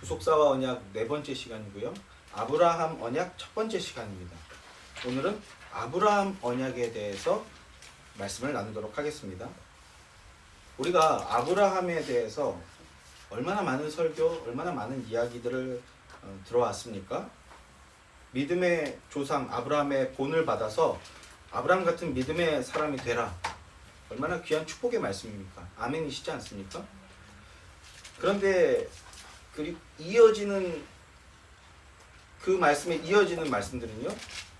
구속사와 언약 네 번째 시간이고요. 아브라함 언약 첫 번째 시간입니다. 오늘은 아브라함 언약에 대해서 말씀을 나누도록 하겠습니다. 우리가 아브라함에 대해서 얼마나 많은 설교, 얼마나 많은 이야기들을 들어왔습니까? 믿음의 조상 아브라함의 본을 받아서 아브라함 같은 믿음의 사람이 되라. 얼마나 귀한 축복의 말씀입니까? 아멘이시지 않습니까? 그런데 이어지는 그 말씀에 이어지는 말씀들은요,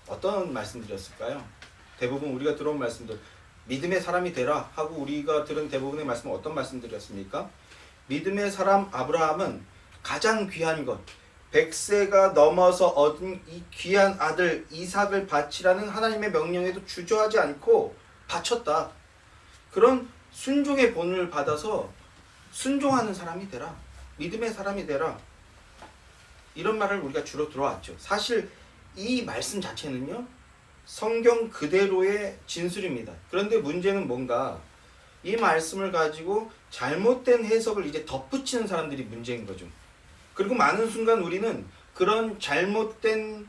어떤 말씀들이었을까요? 대부분 우리가 들어온 말씀들, 믿음의 사람이 되라 하고 우리가 들은 대부분의 말씀은 어떤 말씀들이었습니까? 믿음의 사람 아브라함은 가장 귀한 것, 100세가 넘어서 얻은 이 귀한 아들 이삭을 바치라는 하나님의 명령에도 주저하지 않고 바쳤다. 그런 순종의 본을 받아서 순종하는 사람이 되라. 믿음의 사람이 되라. 이런 말을 우리가 주로 들어왔죠. 사실 이 말씀 자체는요, 성경 그대로의 진술입니다. 그런데 문제는 뭔가 이 말씀을 가지고 잘못된 해석을 이제 덧붙이는 사람들이 문제인 거죠. 그리고 많은 순간 우리는 그런 잘못된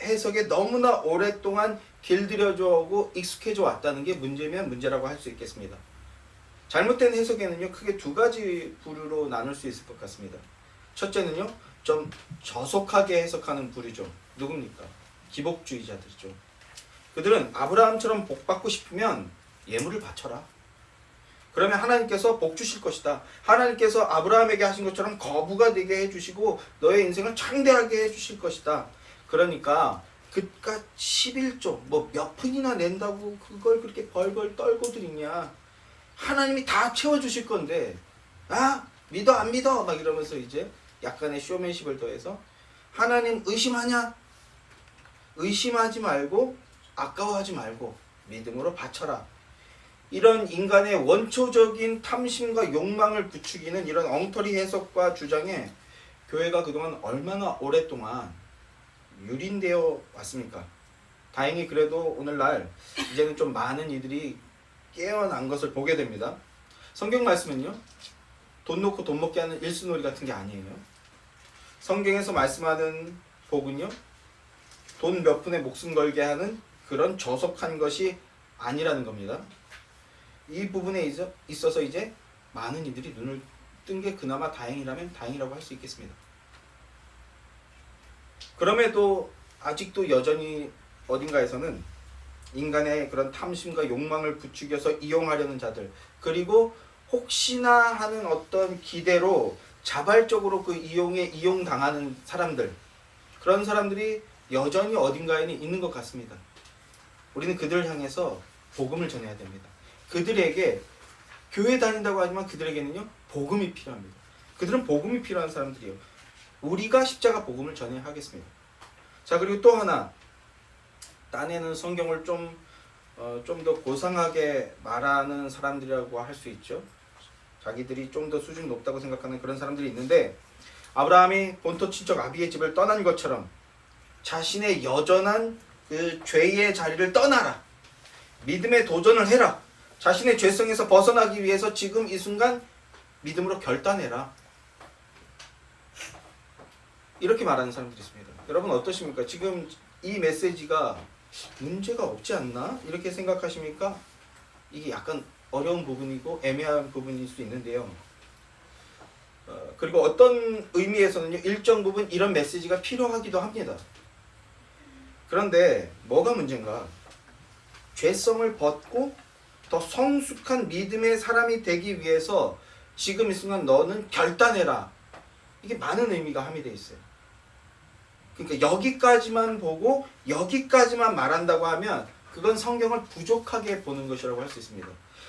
해석에 너무나 오랫동안 길들여져 오고 익숙해져 왔다는 게 문제면 문제라고 할 수 있겠습니다. 잘못된 해석에는요, 크게 두 가지 부류로 나눌 수 있을 것 같습니다. 첫째는요, 좀 저속하게 해석하는 부류죠. 누굽니까? 기복주의자들이죠. 그들은 아브라함처럼 복 받고 싶으면 예물을 바쳐라. 그러면 하나님께서 복 주실 것이다. 하나님께서 아브라함에게 하신 것처럼 거부가 되게 해주시고 너의 인생을 창대하게 해주실 것이다. 그러니까 그깟 11조 뭐 몇 푼이나 낸다고 그걸 그렇게 벌벌 떨고들 있냐. 하나님이 다 채워주실 건데 믿어 안 믿어 막 이러면서 이제 약간의 쇼맨십을 더해서 하나님 의심하냐? 의심하지 말고 아까워하지 말고 믿음으로 바쳐라. 이런 인간의 원초적인 탐심과 욕망을 부추기는 이런 엉터리 해석과 주장에 교회가 그동안 얼마나 오랫동안 유린되어 왔습니까? 다행히 그래도 오늘날 이제는 좀 많은 이들이 깨어난 것을 보게 됩니다. 성경 말씀은요, 돈 놓고 돈 먹게 하는 일수놀이 같은 게 아니에요. 성경에서 말씀하는 복은요, 돈 몇 푼에 목숨 걸게 하는 그런 저속한 것이 아니라는 겁니다. 이 부분에 있어서 이제 많은 이들이 눈을 뜬 게 그나마 다행이라면 다행이라고 할 수 있겠습니다. 그럼에도 아직도 여전히 어딘가에서는 인간의 그런 탐심과 욕망을 부추겨서 이용하려는 자들, 그리고 혹시나 하는 어떤 기대로 자발적으로 그 이용에 이용당하는 사람들, 그런 사람들이 여전히 어딘가에는 있는 것 같습니다. 우리는 그들을 향해서 복음을 전해야 됩니다. 그들에게 교회 다닌다고 하지만 그들에게는요, 복음이 필요합니다. 그들은 복음이 필요한 사람들이에요. 우리가 십자가 복음을 전해야 하겠습니다. 자, 그리고 또 하나, 딴에는 성경을 좀 더 고상하게 말하는 사람들이라고 할 수 있죠. 자기들이 좀 더 수준이 높다고 생각하는 그런 사람들이 있는데, 아브라함이 본토 친척 아비의 집을 떠난 것처럼 자신의 여전한 그 죄의 자리를 떠나라. 믿음의 도전을 해라. 자신의 죄성에서 벗어나기 위해서 지금 이 순간 믿음으로 결단해라. 이렇게 말하는 사람들이 있습니다. 여러분 어떠십니까? 지금 이 메시지가 문제가 없지 않나? 이렇게 생각하십니까? 이게 약간 어려운 부분이고 애매한 부분일 수 있는데요. 그리고 어떤 의미에서는요, 일정 부분 이런 메시지가 필요하기도 합니다. 그런데 뭐가 문제인가? 죄성을 벗고 더 성숙한 믿음의 사람이 되기 위해서 지금 이 순간 너는 결단해라. 이게 많은 의미가 함유되어 있어요. 그러니까 여기까지만 보고 여기까지만 말한다고 하면 그건 성경을 부족하게 보는 것이라고 할 수 있습니다.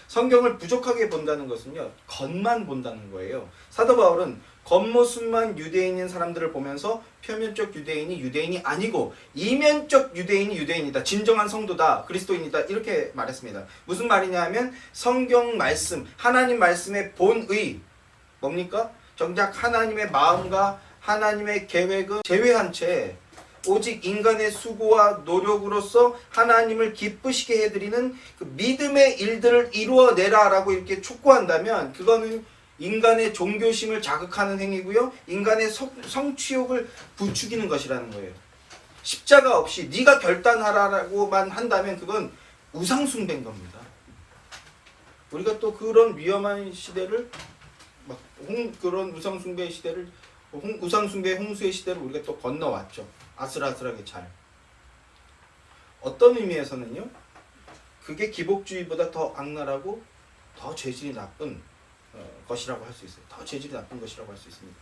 성경을 부족하게 본다는 것은요, 겉만 본다는 거예요. 사도 바울은 겉모습만 유대인인 사람들을 보면서 표면적 유대인이 유대인이 아니고 이면적 유대인이 유대인이다. 진정한 성도다. 그리스도인이다. 이렇게 말했습니다. 무슨 말이냐 하면 성경 말씀, 하나님 말씀의 본의 뭡니까? 정작 하나님의 마음과 하나님의 계획을 제외한 채 오직 인간의 수고와 노력으로서 하나님을 기쁘시게 해드리는 그 믿음의 일들을 이루어내라 라고 이렇게 촉구한다면 그거는 인간의 종교심을 자극하는 행위고요. 인간의 성취욕을 부추기는 것이라는 거예요. 십자가 없이 네가 결단하라고만 한다면 그건 우상숭배인 겁니다. 우리가 또 그런 위험한 시대를 그런 우상숭배의 시대를 우상숭배의 홍수의 시대를 우리가 또 건너왔죠. 아슬아슬하게 잘. 어떤 의미에서는요. 그게 기복주의보다 더 악랄하고 더 죄질이 나쁜 것이라고 할 수 있어요. 더 죄질이 나쁜 것이라고 할 수 있습니다.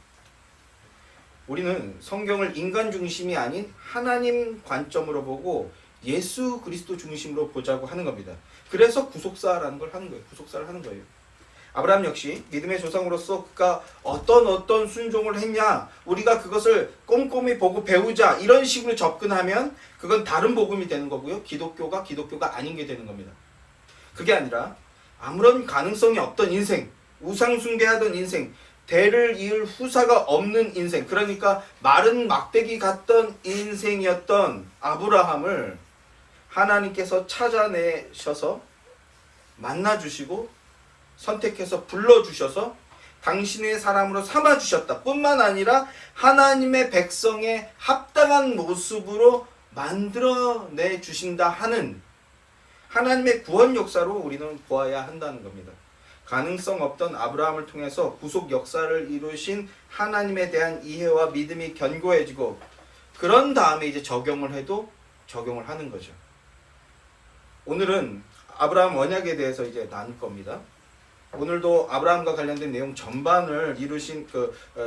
우리는 성경을 인간 중심이 아닌 하나님 관점으로 보고 예수 그리스도 중심으로 보자고 하는 겁니다. 그래서 구속사라는 걸 하는 거예요. 구속사를 하는 거예요. 아브라함 역시 믿음의 조상으로서 그가 어떤 순종을 했냐, 우리가 그것을 꼼꼼히 보고 배우자, 이런 식으로 접근하면 그건 다른 복음이 되는 거고요. 기독교가 아닌 게 되는 겁니다. 그게 아니라 아무런 가능성이 없던 인생, 우상숭배하던 인생, 대를 이을 후사가 없는 인생, 그러니까 마른 막대기 같던 인생이었던 아브라함을 하나님께서 찾아내셔서 만나주시고 선택해서 불러주셔서 당신의 사람으로 삼아주셨다 뿐만 아니라 하나님의 백성의 합당한 모습으로 만들어내 주신다 하는 하나님의 구원 역사로 우리는 보아야 한다는 겁니다. 가능성 없던 아브라함을 통해서 구속 역사를 이루신 하나님에 대한 이해와 믿음이 견고해지고, 그런 다음에 이제 적용을 해도 적용을 하는 거죠. 오늘은 아브라함 언약에 대해서 이제 나눌 겁니다. 오늘도 아브라함과 관련된 내용 전반을 이루신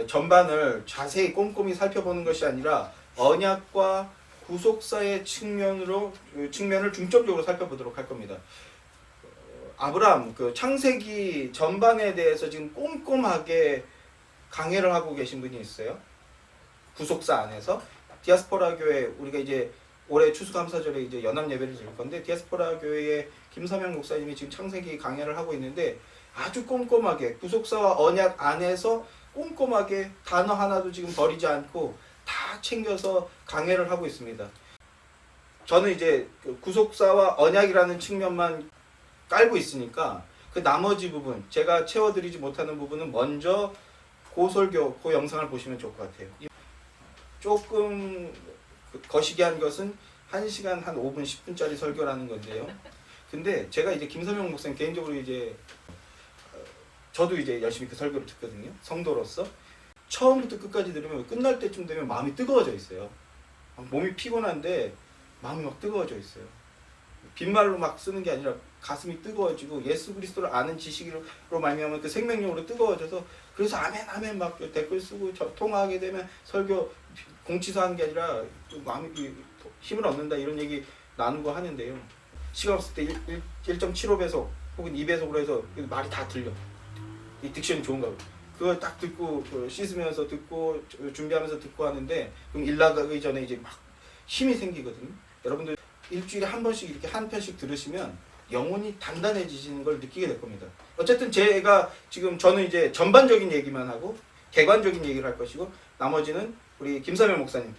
전반을 자세히 꼼꼼히 살펴보는 것이 아니라 언약과 구속사의 측면을 중점적으로 살펴보도록 할 겁니다. 아브라함 창세기 전반에 대해서 지금 꼼꼼하게 강해를 하고 계신 분이 있어요. 구속사 안에서 디아스포라 교회, 우리가 이제 올해 추수감사절에 이제 연합 예배를 드릴 건데, 디아스포라 교회의 김삼영 목사님이 지금 창세기 강해를 하고 있는데 아주 꼼꼼하게 구속사와 언약 안에서 꼼꼼하게 단어 하나도 지금 버리지 않고 다 챙겨서 강해를 하고 있습니다. 저는 이제 구속사와 언약이라는 측면만 깔고 있으니까 그 나머지 부분, 제가 채워드리지 못하는 부분은 먼저 그 영상을 보시면 좋을 것 같아요. 조금 거시기한 것은 1시간 한 5분 10분짜리 설교라는 건데요. 근데 제가 이제 김선영 목사님 개인적으로 이제 저도 이제 열심히 그 설교를 듣거든요. 성도로서 처음부터 끝까지 들으면 끝날 때쯤 되면 마음이 뜨거워져 있어요. 몸이 피곤한데 마음이 막 뜨거워져 있어요. 빈말로 막 쓰는 게 아니라 가슴이 뜨거워지고 예수 그리스도를 아는 지식으로 말미암아 그 생명력으로 뜨거워져서, 그래서 아멘 막 댓글 쓰고 통화하게 되면 설교 공치사하는 게 아니라 마음이 힘을 얻는다, 이런 얘기 나누고 하는데요. 시간 없을 때 1.75배속 혹은 2배속으로 해서 말이 다 들려. 이 딕션이 좋은가 봐요. 그걸 딱 듣고 씻으면서 듣고 준비하면서 듣고 하는데, 그럼 일 나가기 전에 이제 막 힘이 생기거든요. 여러분들 일주일에 한 번씩 이렇게 한 편씩 들으시면 영혼이 단단해지시는 걸 느끼게 될 겁니다. 어쨌든 제가 지금 저는 이제 전반적인 얘기만 하고 객관적인 얘기를 할 것이고, 나머지는 우리 김삼일 목사님,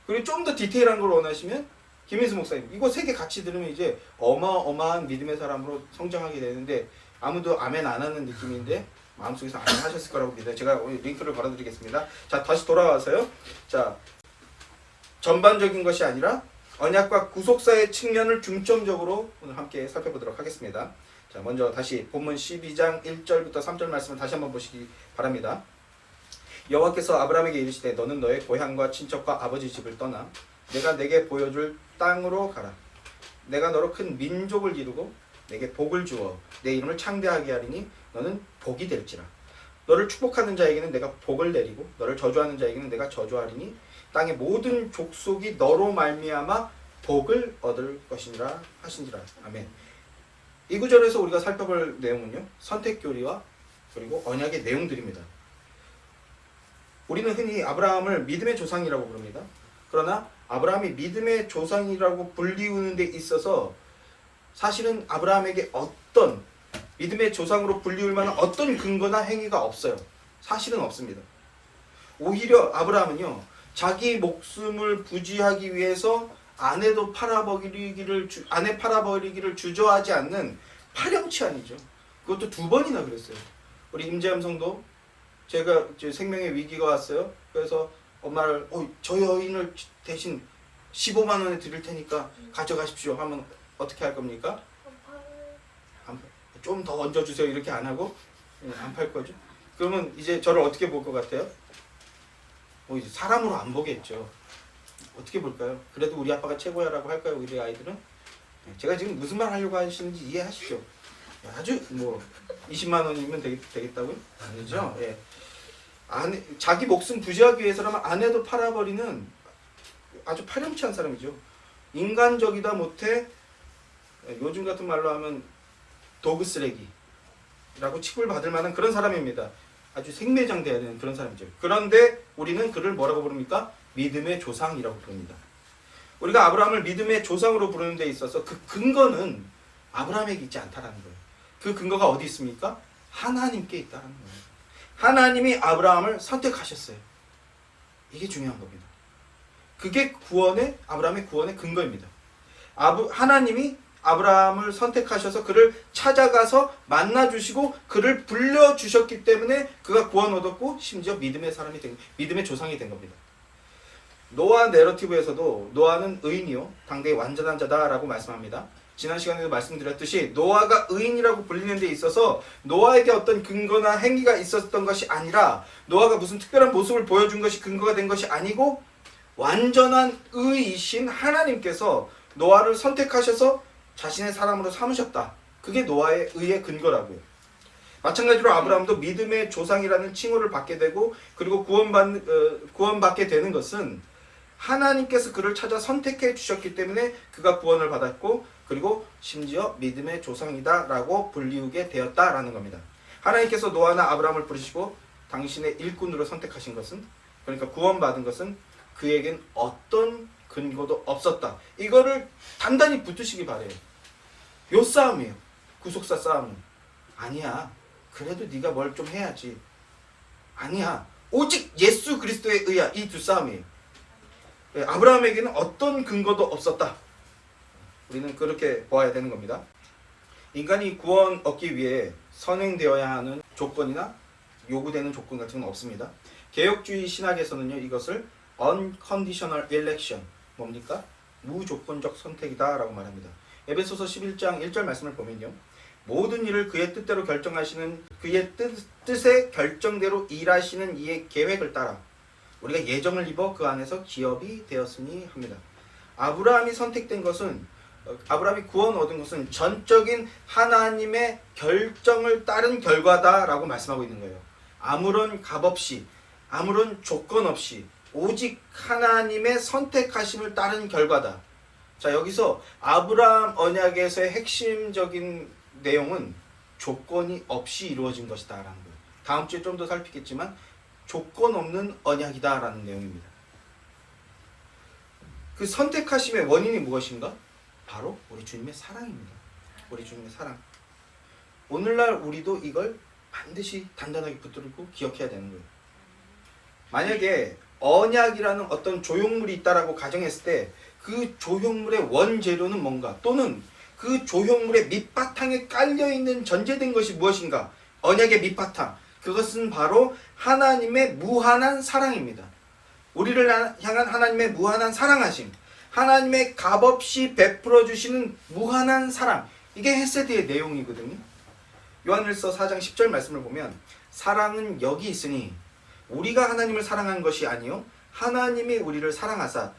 그리고 좀 더 디테일한 걸 원하시면 김인수 목사님, 이거 세 개 같이 들으면 이제 어마어마한 믿음의 사람으로 성장하게 되는데, 아무도 아멘 안 하는 느낌인데 마음속에서 아멘 하셨을 거라고 믿어요. 제가 오늘 링크를 걸어드리겠습니다. 자, 다시 돌아와서요. 자, 전반적인 것이 아니라 언약과 구속사의 측면을 중점적으로 오늘 함께 살펴보도록 하겠습니다. 자, 먼저 다시 본문 12장 1절부터 3절 말씀을 다시 한번 보시기 바랍니다. 여호와께서 아브라함에게 이르시되 너는 너의 고향과 친척과 아버지 집을 떠나 내가 내게 보여줄 땅으로 가라. 내가 너로 큰 민족을 이루고 내게 복을 주어 내 이름을 창대하게 하리니 너는 복이 될지라. 너를 축복하는 자에게는 내가 복을 내리고 너를 저주하는 자에게는 내가 저주하리니 땅의 모든 족속이 너로 말미암아 복을 얻을 것이니라 하신지라. 아멘. 이 구절에서 우리가 살펴볼 내용은요, 선택교리와 그리고 언약의 내용들입니다. 우리는 흔히 아브라함을 믿음의 조상이라고 부릅니다. 그러나 아브라함이 믿음의 조상이라고 불리우는 데 있어서 사실은 아브라함에게 어떤 믿음의 조상으로 불리울 만한 어떤 근거나 행위가 없어요. 사실은 없습니다. 오히려 아브라함은요, 자기 목숨을 부지하기 위해서 아내 팔아버리기를 주저하지 않는 파렴치한이죠. 그것도 2번이나 그랬어요. 우리 임재암 성도 제가 이제 생명의 위기가 왔어요. 그래서 엄마를 저 여인을 대신 15만 원에 드릴 테니까 가져가십시오 하면 어떻게 할 겁니까? 좀 더 얹어주세요 이렇게 안 하고 안 팔 거죠. 그러면 이제 저를 어떻게 볼 것 같아요? 이제 사람으로 안 보겠죠. 어떻게 볼까요? 그래도 우리 아빠가 최고야라고 할까요? 우리 아이들은? 제가 지금 무슨 말 하려고 하시는지 이해하시죠? 아주 20만 원이면 되겠다고요? 아니죠. 예. 자기 목숨 부지하기 위해서라면 아내도 팔아버리는 아주 파렴치한 사람이죠. 인간적이다 못해 요즘 같은 말로 하면 도구 쓰레기라고 취급을 받을 만한 그런 사람입니다. 아주 생매장돼야 되는 그런 사람이죠. 그런데 우리는 그를 뭐라고 부릅니까? 믿음의 조상이라고 부릅니다. 우리가 아브라함을 믿음의 조상으로 부르는 데 있어서 그 근거는 아브라함에게 있지 않다라는 거예요. 그 근거가 어디 있습니까? 하나님께 있다는 거예요. 하나님이 아브라함을 선택하셨어요. 이게 중요한 겁니다. 그게 아브라함의 구원의 근거입니다. 하나님이 아브라함을 선택하셔서 그를 찾아가서 만나주시고 그를 불러주셨기 때문에 그가 구원 얻었고 심지어 믿음의 조상이 된 겁니다. 노아 내러티브에서도 노아는 의인이요 당대의 완전한 자다라고 말씀합니다. 지난 시간에도 말씀드렸듯이 노아가 의인이라고 불리는 데 있어서 노아에게 어떤 근거나 행위가 있었던 것이 아니라 노아가 무슨 특별한 모습을 보여준 것이 근거가 된 것이 아니고 완전한 의이신 하나님께서 노아를 선택하셔서 자신의 사람으로 삼으셨다. 그게 노아의 의의 근거라고요. 마찬가지로 아브라함도 믿음의 조상이라는 칭호를 받게 되고 그리고 구원받게 되는 것은 하나님께서 그를 찾아 선택해 주셨기 때문에 그가 구원을 받았고 그리고 심지어 믿음의 조상이다라고 불리우게 되었다라는 겁니다. 하나님께서 노아나 아브라함을 부르시고 당신의 일꾼으로 선택하신 것은 그러니까 구원받은 것은 그에겐 어떤 근거도 없었다. 이거를 단단히 붙으시기 바래요. 요 싸움이에요. 구속사 싸움은. 아니야. 그래도 네가 뭘 좀 해야지. 아니야. 오직 예수 그리스도에 의하 이 두 싸움이에요. 아브라함에게는 어떤 근거도 없었다. 우리는 그렇게 보아야 되는 겁니다. 인간이 구원 얻기 위해 선행되어야 하는 조건이나 요구되는 조건 같은 건 없습니다. 개혁주의 신학에서는요 이것을 unconditional election 뭡니까? 무조건적 선택이다 라고 말합니다. 에베소서 11장 1절 말씀을 보면요 모든 일을 그의 뜻대로 결정하시는 그의 뜻의 결정대로 일하시는 이의 계획을 따라 우리가 예정을 입어 그 안에서 기업이 되었으니 합니다. 아브라함이 선택된 것은 아브라함이 구원 얻은 것은 전적인 하나님의 결정을 따른 결과다라고 말씀하고 있는 거예요. 아무런 값 없이 아무런 조건 없이 오직 하나님의 선택하심을 따른 결과다. 자 여기서 아브라함 언약에서의 핵심적인 내용은 조건이 없이 이루어진 것이다 라는 거예요. 다음 주에 좀 더 살피겠지만 조건 없는 언약이다 라는 내용입니다. 그 선택하심의 원인이 무엇인가? 바로 우리 주님의 사랑입니다. 우리 주님의 사랑. 오늘날 우리도 이걸 반드시 단단하게 붙들고 기억해야 되는 거예요. 만약에 언약이라는 어떤 조형물이 있다라고 가정했을 때 그 조형물의 원재료는 뭔가 또는 그 조형물의 밑바탕에 깔려있는 전제된 것이 무엇인가? 언약의 밑바탕. 그것은 바로 하나님의 무한한 사랑입니다. 우리를 향한 하나님의 무한한 사랑하심. 하나님의 값없이 베풀어 주시는 무한한 사랑. 이게 헤세드의 내용이거든요. 요한일서 4장 10절 말씀을 보면 사랑은 여기 있으니 우리가 하나님을 사랑한 것이 아니요 하나님이 우리를 사랑하사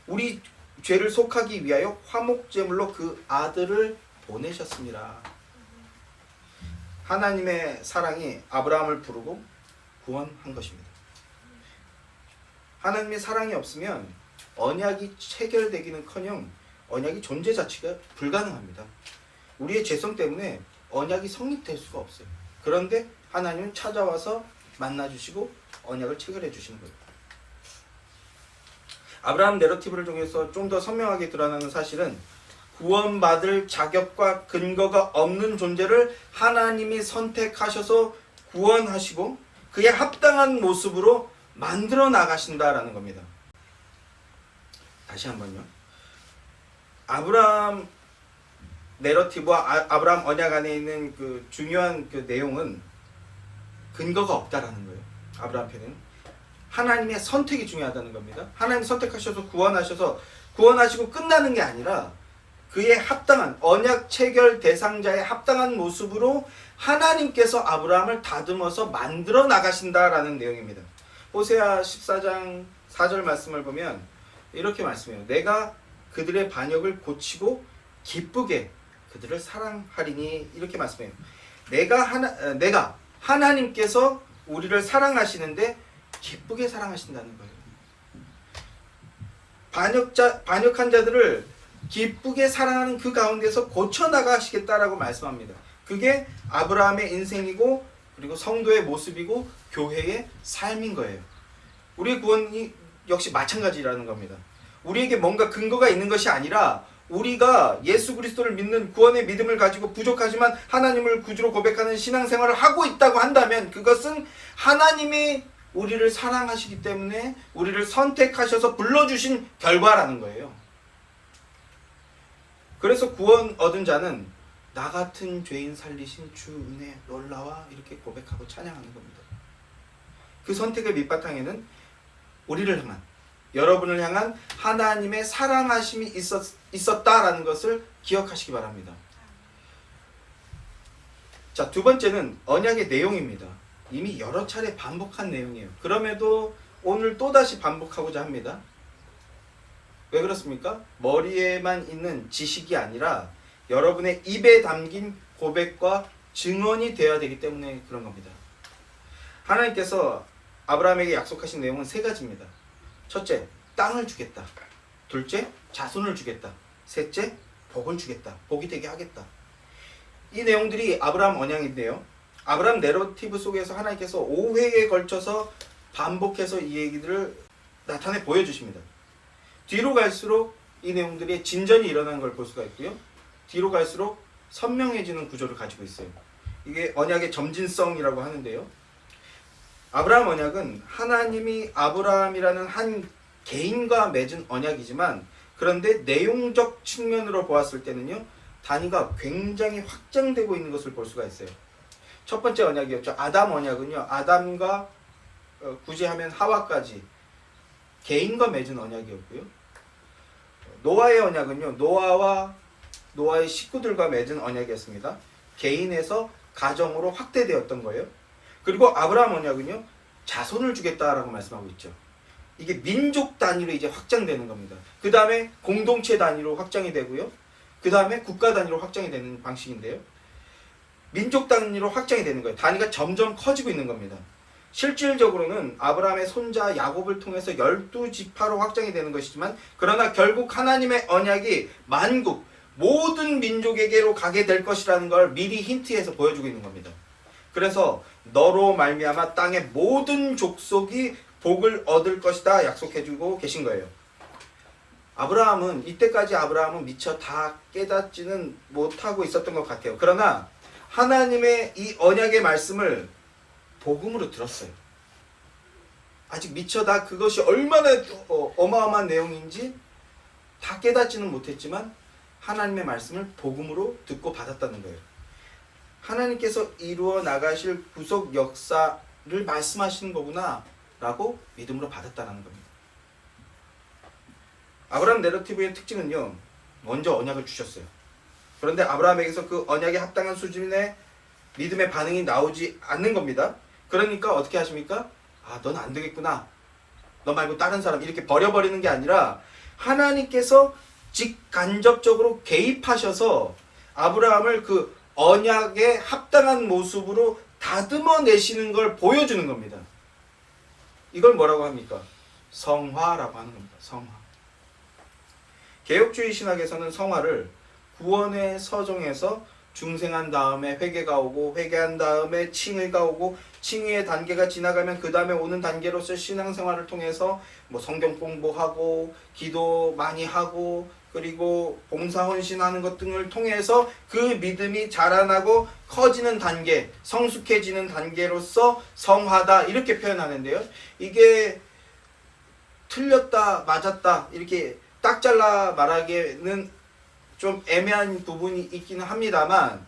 우리 죄를 속하기 위하여 화목제물로 그 아들을 보내셨습니다. 하나님의 사랑이 아브라함을 부르고 구원한 것입니다. 하나님의 사랑이 없으면 언약이 체결되기는커녕 언약이 존재 자체가 불가능합니다. 우리의 죄성 때문에 언약이 성립될 수가 없어요. 그런데 하나님은 찾아와서 만나주시고 언약을 체결해 주시는 거예요. 아브라함 내러티브를 통해서 좀 더 선명하게 드러나는 사실은 구원받을 자격과 근거가 없는 존재를 하나님이 선택하셔서 구원하시고 그에 합당한 모습으로 만들어 나가신다라는 겁니다. 다시 한번요. 아브라함 내러티브와 아브라함 언약 안에 있는 그 중요한 그 내용은 근거가 없다라는 거예요. 아브라함 편에는 하나님의 선택이 중요하다는 겁니다. 하나님 선택하셔서 구원하시고 끝나는 게 아니라 그의 합당한 언약 체결 대상자의 합당한 모습으로 하나님께서 아브라함을 다듬어서 만들어 나가신다라는 내용입니다. 호세아 14장 4절 말씀을 보면 이렇게 말씀해요. 내가 그들의 반역을 고치고 기쁘게 그들을 사랑하리니 이렇게 말씀해요. 내가 하나님께서 우리를 사랑하시는데 기쁘게 사랑하신다는 거예요. 반역한 자들을 기쁘게 사랑하는 그 가운데서 고쳐나가시겠다라고 말씀합니다. 그게 아브라함의 인생이고 그리고 성도의 모습이고 교회의 삶인 거예요. 우리의 구원이 역시 마찬가지라는 겁니다. 우리에게 뭔가 근거가 있는 것이 아니라 우리가 예수 그리스도를 믿는 구원의 믿음을 가지고 부족하지만 하나님을 구주로 고백하는 신앙생활을 하고 있다고 한다면 그것은 하나님이 우리를 사랑하시기 때문에 우리를 선택하셔서 불러주신 결과라는 거예요. 그래서 구원 얻은 자는 나 같은 죄인 살리신 주 은혜 놀라와 이렇게 고백하고 찬양하는 겁니다. 그 선택의 밑바탕에는 우리를 향한 여러분을 향한 하나님의 사랑하심이 있었다라는 것을 기억하시기 바랍니다. 자, 두 번째는 언약의 내용입니다. 이미 여러 차례 반복한 내용이에요. 그럼에도 오늘 또다시 반복하고자 합니다. 왜 그렇습니까? 머리에만 있는 지식이 아니라 여러분의 입에 담긴 고백과 증언이 되어야 되기 때문에 그런 겁니다. 하나님께서 아브라함에게 약속하신 내용은 세 가지입니다. 첫째, 땅을 주겠다. 둘째, 자손을 주겠다. 셋째, 복을 주겠다. 복이 되게 하겠다. 이 내용들이 아브라함 언약인데요. 아브라함 내러티브 속에서 하나님께서 5회에 걸쳐서 반복해서 이 얘기들을 나타내 보여주십니다. 뒤로 갈수록 이 내용들이 진전이 일어나는 걸 볼 수가 있고요. 뒤로 갈수록 선명해지는 구조를 가지고 있어요. 이게 언약의 점진성이라고 하는데요. 아브라함 언약은 하나님이 아브라함이라는 한 개인과 맺은 언약이지만 그런데 내용적 측면으로 보았을 때는요. 단위가 굉장히 확장되고 있는 것을 볼 수가 있어요. 첫 번째 언약이었죠. 아담 언약은요. 아담과 굳이 하면 하와까지 개인과 맺은 언약이었고요. 노아의 언약은요. 노아의 식구들과 맺은 언약이었습니다. 개인에서 가정으로 확대되었던 거예요. 그리고 아브라함 언약은요. 자손을 주겠다라고 말씀하고 있죠. 이게 민족 단위로 이제 확장되는 겁니다. 그 다음에 공동체 단위로 확장이 되고요. 그 다음에 국가 단위로 확장이 되는 방식인데요. 민족 단위로 확장이 되는 거예요. 단위가 점점 커지고 있는 겁니다. 실질적으로는 아브라함의 손자 야곱을 통해서 12지파로 확장이 되는 것이지만 그러나 결국 하나님의 언약이 만국 모든 민족에게로 가게 될 것이라는 걸 미리 힌트해서 보여주고 있는 겁니다. 그래서 너로 말미암아 땅의 모든 족속이 복을 얻을 것이다 약속해주고 계신 거예요. 이때까지 아브라함은 미처 다 깨닫지는 못하고 있었던 것 같아요. 그러나 하나님의 이 언약의 말씀을 복음으로 들었어요. 아직 미처 다 그것이 얼마나 어마어마한 내용인지 다 깨닫지는 못했지만 하나님의 말씀을 복음으로 듣고 받았다는 거예요. 하나님께서 이루어 나가실 구속 역사를 말씀하시는 거구나 라고 믿음으로 받았다는 겁니다. 아브라함 내러티브의 특징은요. 먼저 언약을 주셨어요. 그런데 아브라함에게서 그 언약에 합당한 수준의 믿음의 반응이 나오지 않는 겁니다. 그러니까 어떻게 하십니까? 넌 안 되겠구나. 너 말고 다른 사람 이렇게 버려버리는 게 아니라 하나님께서 직간접적으로 개입하셔서 아브라함을 그 언약에 합당한 모습으로 다듬어내시는 걸 보여주는 겁니다. 이걸 뭐라고 합니까? 성화라고 하는 겁니다. 성화. 개혁주의 신학에서는 성화를 구원의 서정에서 중생한 다음에 회개가 오고 회개한 다음에 칭의가 오고 칭의의 단계가 지나가면 그 다음에 오는 단계로서 신앙생활을 통해서 성경 공부하고 기도 많이 하고 그리고 봉사헌신하는 것 등을 통해서 그 믿음이 자라나고 커지는 단계, 성숙해지는 단계로서 성화다 이렇게 표현하는데요. 이게 틀렸다 맞았다 이렇게 딱 잘라 말하기에는 좀 애매한 부분이 있기는 합니다만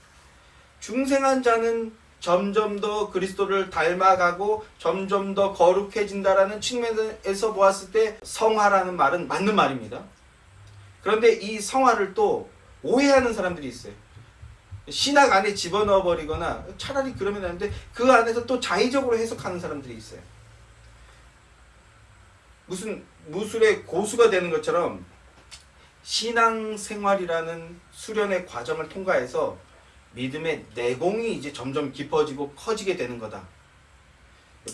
중생한 자는 점점 더 그리스도를 닮아가고 점점 더 거룩해진다라는 측면에서 보았을 때 성화라는 말은 맞는 말입니다. 그런데 이 성화를 또 오해하는 사람들이 있어요. 신학 안에 집어넣어 버리거나 차라리 그러면 되는데 그 안에서 또 자의적으로 해석하는 사람들이 있어요. 무슨 무술의 고수가 되는 것처럼 신앙생활이라는 수련의 과정을 통과해서 믿음의 내공이 이제 점점 깊어지고 커지게 되는 거다.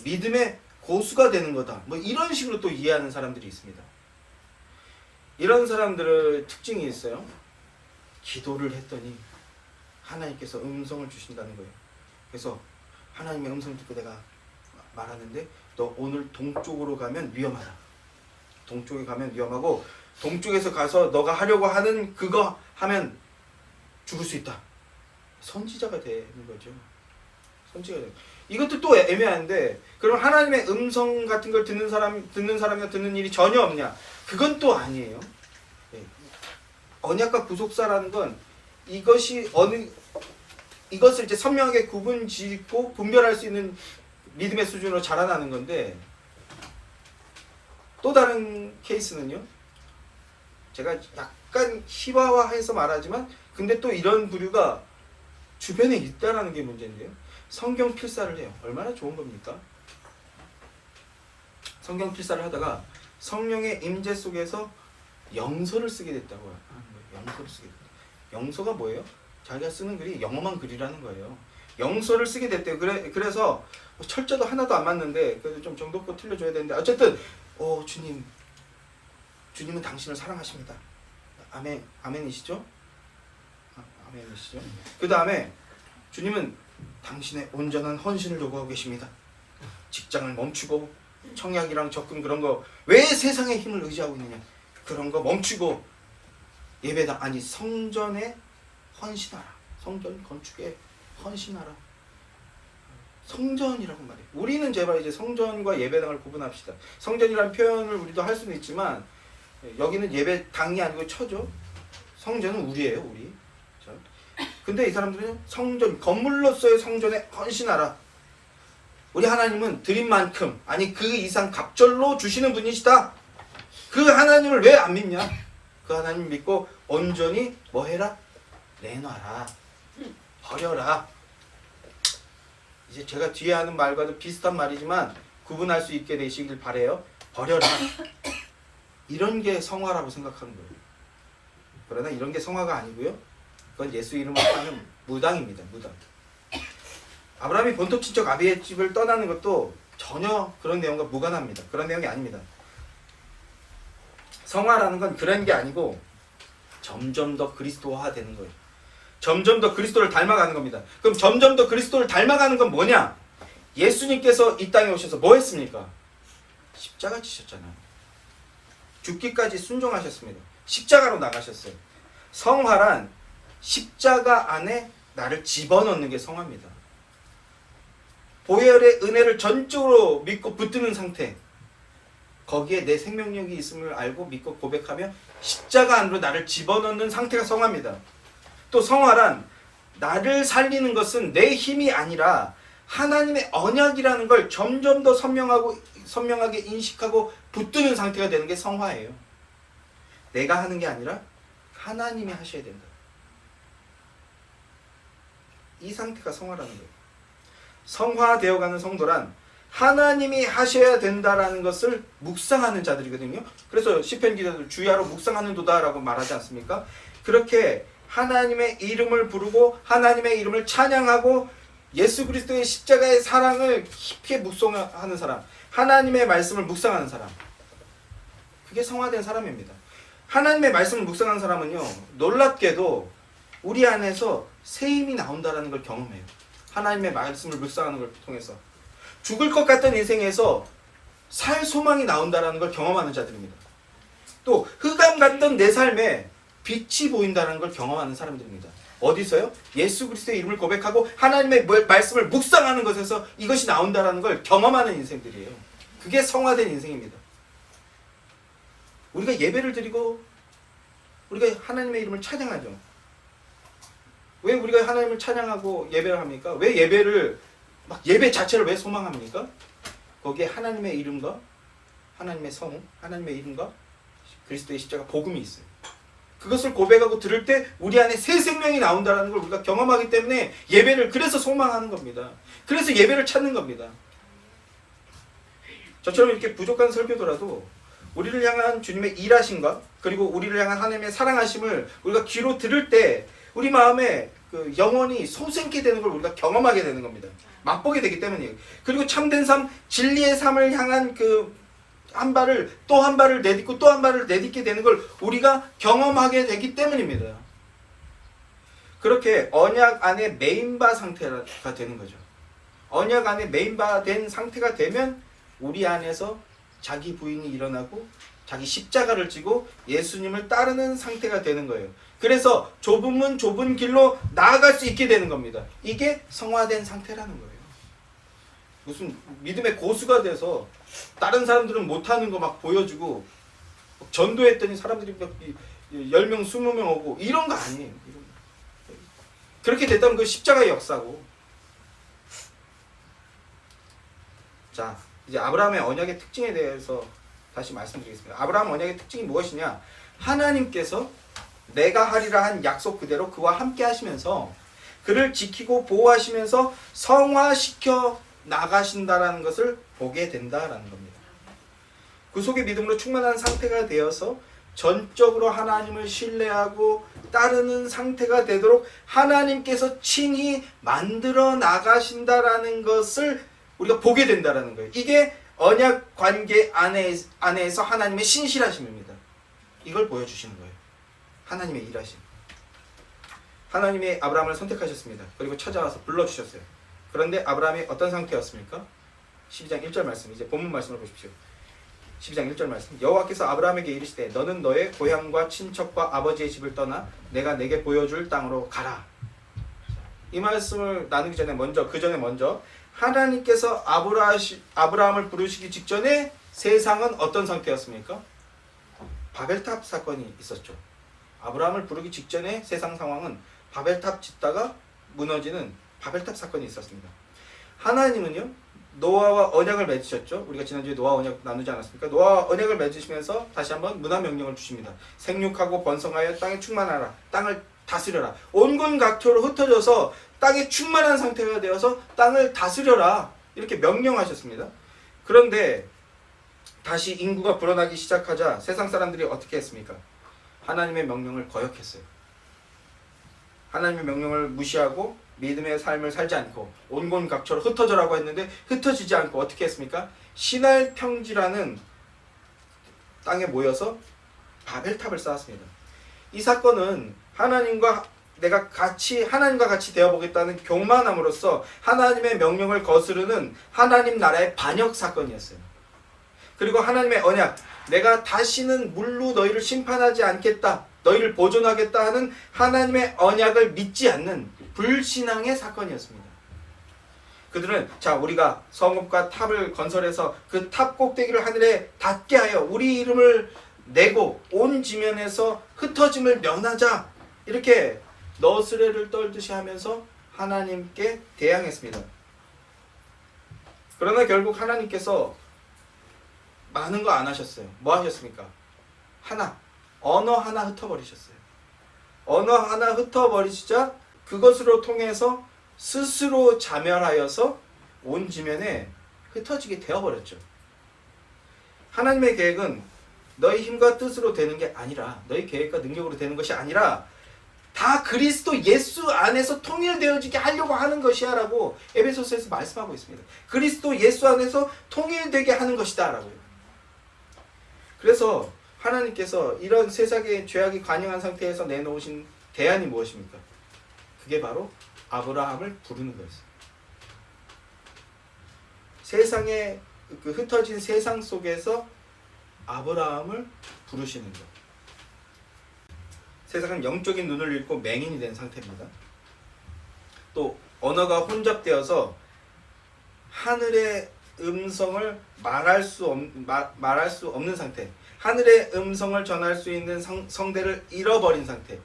믿음의 고수가 되는 거다. 뭐 이런 식으로 또 이해하는 사람들이 있습니다. 이런 사람들의 특징이 있어요. 기도를 했더니 하나님께서 음성을 주신다는 거예요. 그래서 하나님의 음성을 듣고 내가 말하는데 너 오늘 동쪽으로 가면 위험하다. 동쪽에 가면 위험하고 동쪽에서 가서 너가 하려고 하는 그거 하면 죽을 수 있다. 선지자가 되는 거죠. 선지자가 되는. 이것도 또 애매한데 그럼 하나님의 음성 같은 걸 듣는 사람이나 듣는 일이 전혀 없냐? 그건 또 아니에요. 네. 언약과 구속사라는 건 이것을 이제 선명하게 구분짓고 분별할 수 있는 믿음의 수준으로 자라나는 건데 또 다른 케이스는요. 제가 약간 희화화해서 말하지만 근데 또 이런 부류가 주변에 있다라는 게 문제인데요. 성경 필사를 해요. 얼마나 좋은 겁니까? 성경 필사를 하다가 성령의 임재 속에서 영서를 쓰게 됐다고 하는 거예요. 영서를 쓰게 됐다. 영서가 뭐예요? 자기가 쓰는 글이 영험한 글이라는 거예요. 영서를 쓰게 됐대요. 그래서 철자도 하나도 안 맞는데 그래도 좀 정도껏 틀려줘야 되는데 어쨌든 주님은 당신을 사랑하십니다. 아멘이시죠? 아멘이시죠? 그 다음에 주님은 당신의 온전한 헌신을 요구하고 계십니다. 직장을 멈추고 청약이랑 적금 그런 거 왜 세상의 힘을 의지하고 있느냐? 그런 거 멈추고 예배당 아니 성전에 헌신하라. 성전 건축에 헌신하라. 성전이라고 말해요. 우리는 제발 이제 성전과 예배당을 구분합시다. 성전이라는 표현을 우리도 할 수는 있지만 여기는 예배당이 아니고 처죠. 성전은 우리예요, 우리. 근데 이 사람들은 성전, 건물로서의 성전에 헌신하라. 우리 하나님은 드린 만큼, 아니 그 이상 갑절로 주시는 분이시다. 그 하나님을 왜 안 믿냐? 그 하나님 믿고 온전히 뭐 해라? 내놔라. 버려라. 이제 제가 뒤에 하는 말과도 비슷한 말이지만 구분할 수 있게 되시길 바래요. 버려라. 이런 게 성화라고 생각하는 거예요. 그러나 이런 게 성화가 아니고요. 그건 예수 이름으로 하는 무당입니다. 무당. 아브라함이 본토 친척 아비의 집을 떠나는 것도 전혀 그런 내용과 무관합니다. 그런 내용이 아닙니다. 성화라는 건 그런 게 아니고 점점 더 그리스도화 되는 거예요. 점점 더 그리스도를 닮아가는 겁니다. 그럼 점점 더 그리스도를 닮아가는 건 뭐냐? 예수님께서 이 땅에 오셔서 뭐 했습니까? 십자가 지셨잖아요. 죽기까지 순종하셨습니다. 십자가로 나가셨어요. 성화란 십자가 안에 나를 집어넣는 게 성화입니다. 보혈의 은혜를 전적으로 믿고 붙드는 상태, 거기에 내 생명력이 있음을 알고 믿고 고백하며 십자가 안으로 나를 집어넣는 상태가 성화입니다. 또 성화란 나를 살리는 것은 내 힘이 아니라 하나님의 언약이라는 걸 점점 더 선명하게 인식하고 붙드는 상태가 되는 게 성화예요. 내가 하는 게 아니라 하나님이 하셔야 된다. 이 상태가 성화라는 거예요. 성화되어가는 성도란 하나님이 하셔야 된다라는 것을 묵상하는 자들이거든요. 그래서 시편 기자들 주야로 묵상하는 도다라고 말하지 않습니까? 그렇게 하나님의 이름을 부르고 하나님의 이름을 찬양하고 예수 그리스도의 십자가의 사랑을 깊이 묵상하는 사람, 하나님의 말씀을 묵상하는 사람, 그게 성화된 사람입니다. 하나님의 말씀을 묵상하는 사람은요, 놀랍게도 우리 안에서 새 힘이 나온다는 걸 경험해요. 하나님의 말씀을 묵상하는 걸 통해서 죽을 것 같던 인생에서 살 소망이 나온다는 걸 경험하는 자들입니다. 또 흑암 같던 내 삶에 빛이 보인다는 걸 경험하는 사람들입니다. 어디서요? 예수 그리스도의 이름을 고백하고 하나님의 말씀을 묵상하는 것에서 이것이 나온다는 걸 경험하는 인생들이에요. 그게 성화된 인생입니다. 우리가 예배를 드리고 우리가 하나님의 이름을 찬양하죠. 왜 우리가 하나님을 찬양하고 예배를 합니까? 왜 예배를 막 예배 자체를 왜 소망합니까? 거기에 하나님의 이름과 하나님의 성, 하나님의 이름과 그리스도의 십자가 복음이 있어요. 그것을 고백하고 들을 때 우리 안에 새 생명이 나온다는 걸 우리가 경험하기 때문에 예배를 그래서 소망하는 겁니다. 그래서 예배를 찾는 겁니다. 저처럼 이렇게 부족한 설교더라도 우리를 향한 주님의 일하심과 그리고 우리를 향한 하나님의 사랑하심을 우리가 귀로 들을 때 우리 마음에 그 영혼이 솟게 되는 걸 우리가 경험하게 되는 겁니다. 맛보게 되기 때문이에요. 그리고 참된 삶, 진리의 삶을 향한 그 한 발을 또 한 발을 내딛고 또 한 발을 내딛게 되는 걸 우리가 경험하게 되기 때문입니다. 그렇게 언약 안에 메인바 상태가 되는 거죠. 언약 안에 메인바 된 상태가 되면 우리 안에서 자기 부인이 일어나고 자기 십자가를 지고 예수님을 따르는 상태가 되는 거예요. 그래서 좁은 문 좁은 길로 나아갈 수 있게 되는 겁니다. 이게 성화된 상태라는 거예요. 무슨 믿음의 고수가 돼서 다른 사람들은 못하는 거 막 보여주고 전도했더니 사람들이 막 10명 20명 오고 이런 거 아니에요. 그렇게 됐다면 그 십자가의 역사고. 자, 이제 아브라함의 언약의 특징에 대해서 다시 말씀드리겠습니다. 아브라함 언약의 특징이 무엇이냐? 하나님께서 내가 하리라 한 약속 그대로 그와 함께 하시면서 그를 지키고 보호하시면서 성화시켜 나가신다라는 것을 보게 된다라는 겁니다. 구속의 믿음으로 충만한 상태가 되어서 전적으로 하나님을 신뢰하고 따르는 상태가 되도록 하나님께서 친히 만들어 나가신다라는 것을 우리가 보게 된다라는 거예요. 이게 언약 관계 안에서 하나님의 신실하심입니다. 이걸 보여주시는 거예요. 하나님의 일하심. 하나님이 아브라함을 선택하셨습니다. 그리고 찾아와서 불러주셨어요. 그런데 아브라함이 어떤 상태였습니까? 12장 1절 말씀, 이제 본문 말씀을 보십시오. 12장 1절 말씀. 여호와께서 아브라함에게 이르시되 너는 너의 고향과 친척과 아버지의 집을 떠나 내가 내게 보여줄 땅으로 가라. 이 말씀을 나누기 전에 그 전에 먼저 하나님께서 아브라함을 부르시기 직전에 세상은 어떤 상태였습니까? 바벨탑 사건이 있었죠. 아브라함을 부르기 직전에 세상 상황은 바벨탑 짓다가 무너지는 바벨탑 사건이 있었습니다. 하나님은요, 노아와 언약을 맺으셨죠. 우리가 지난주에 노아 언약 나누지 않았습니까? 노아와 언약을 맺으시면서 다시 한번 문화 명령을 주십니다. 생육하고 번성하여 땅에 충만하라. 땅을 다스려라. 온갖 각처로 흩어져서 땅에 충만한 상태가 되어서 땅을 다스려라. 이렇게 명령하셨습니다. 그런데 다시 인구가 불어나기 시작하자 세상 사람들이 어떻게 했습니까? 하나님의 명령을 거역했어요. 하나님의 명령을 무시하고 믿음의 삶을 살지 않고 온갖 각처로 흩어져라고 했는데 흩어지지 않고 어떻게 했습니까? 시날 평지라는 땅에 모여서 바벨탑을 쌓았습니다. 이 사건은 하나님과 같이 되어보겠다는 교만함으로써 하나님의 명령을 거스르는 하나님 나라의 반역 사건이었어요. 그리고 하나님의 언약, 내가 다시는 물로 너희를 심판하지 않겠다, 너희를 보존하겠다 하는 하나님의 언약을 믿지 않는 불신앙의 사건이었습니다. 그들은 우리가 성읍과 탑을 건설해서 그 탑 꼭대기를 하늘에 닿게 하여 우리 이름을 내고 온 지면에서 흩어짐을 면하자, 이렇게 너스레를 떨듯이 하면서 하나님께 대항했습니다. 그러나 결국 하나님께서 많은 거 안 하셨어요. 뭐 하셨습니까? 언어 하나 흩어버리셨어요. 언어 하나 흩어버리시자 그것으로 통해서 스스로 자멸하여서 온 지면에 흩어지게 되어버렸죠. 하나님의 계획은 너희 힘과 뜻으로 되는 게 아니라, 너희 계획과 능력으로 되는 것이 아니라 다 그리스도 예수 안에서 통일되어지게 하려고 하는 것이야 라고 에베소서에서 말씀하고 있습니다. 그리스도 예수 안에서 통일되게 하는 것이다 라고요. 그래서 하나님께서 이런 세상의 죄악이 관영한 상태에서 내놓으신 대안이 무엇입니까? 그게 바로 아브라함을 부르는 거였어요. 세상에 흩어진 세상 속에서 아브라함을 부르시는 것. 세상은 영적인 눈을 잃고 맹인이 된 상태입니다. 또 언어가 혼잡되어서 하늘의 음성을 말할 수 없는 상태, 하늘의 음성을 전할 수 있는 성대를 잃어버린 상태.